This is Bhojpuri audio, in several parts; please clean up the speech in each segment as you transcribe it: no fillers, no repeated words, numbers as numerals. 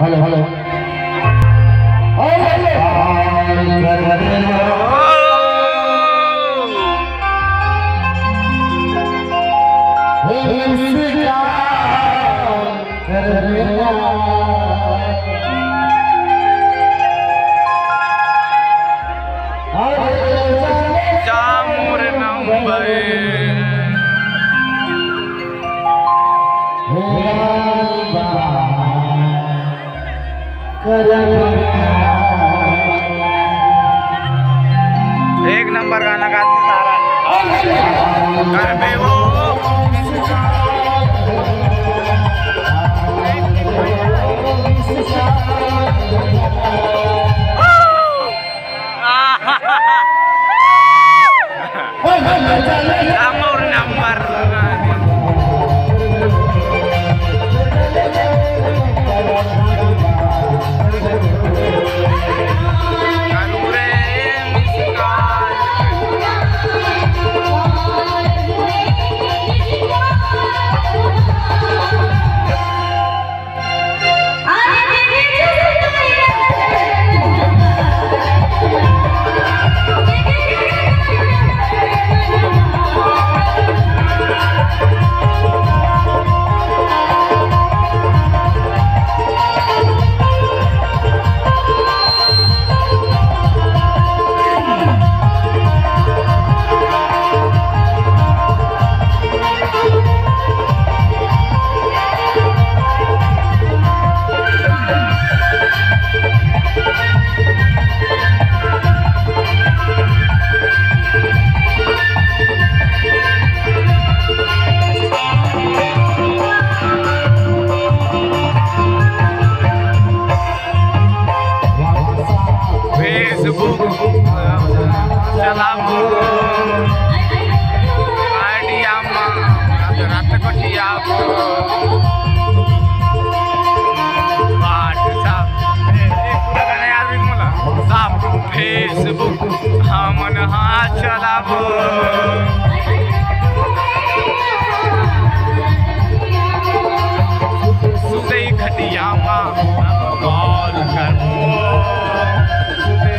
हेलो हेलो चामूर नंबर एक नंबर गाना गाते सारा घर पे वो चामूर नंबर फेसबुक हमन हाँ चलाबो सुते खटिया माँ कॉल करबो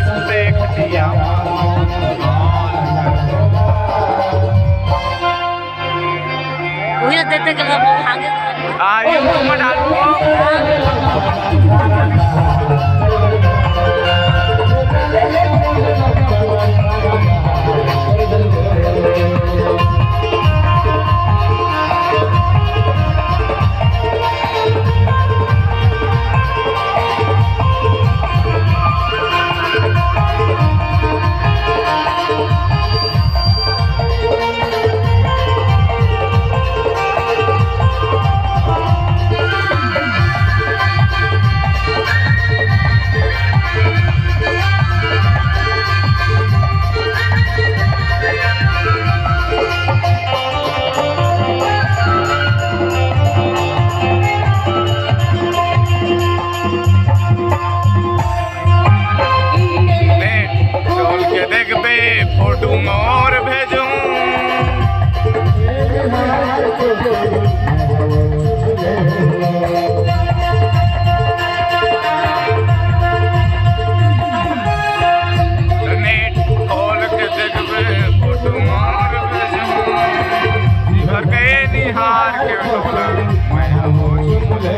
सुते खटिया माँ वही ना देते कि हम आगे ये में डालूंगा फोटो मोर भेजूं नेट खोल के देखबे फोटो मोर भेजूं घर के निहार के मैं हो चुमले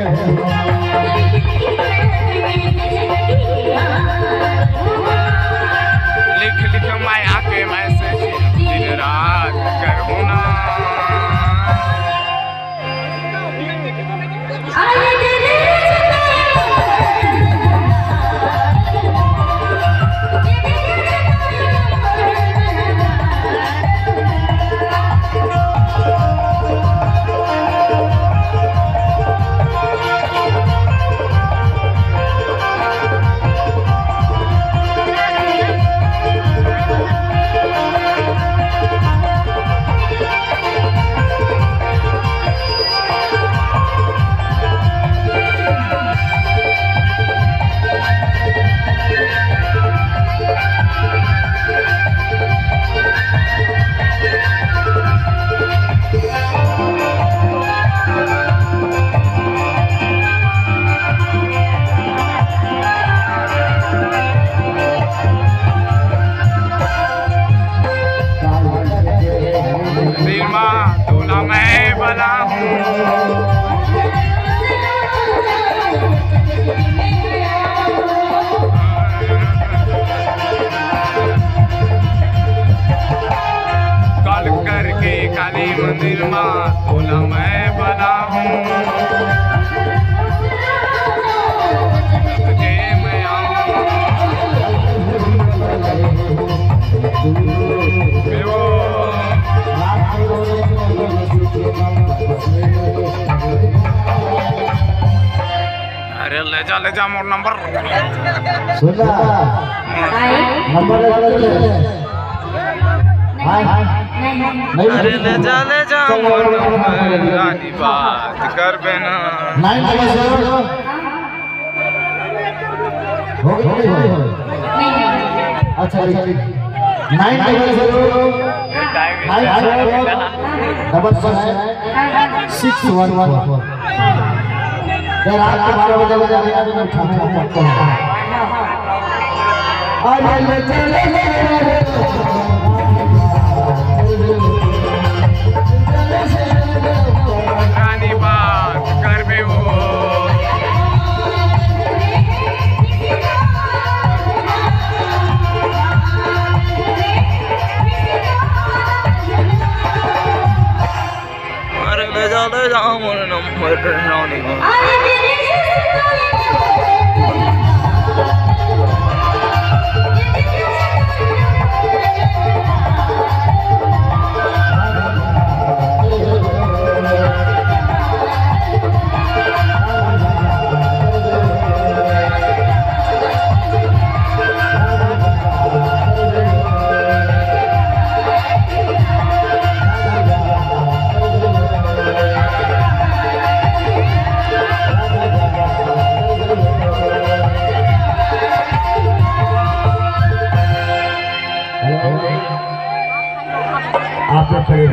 लिख लिख माया के मैसेज दिन रात करूँ ना ले जा मोर नंबर सुना नंबर नहीं अरे ले जा मोर नंबर रानी बात कर बेना 900 हो गई अच्छा 900 611 रात के 12 बजे रानी बात कर बे वो अरे ले जा मोर नंबर रानी आप लोग खड़े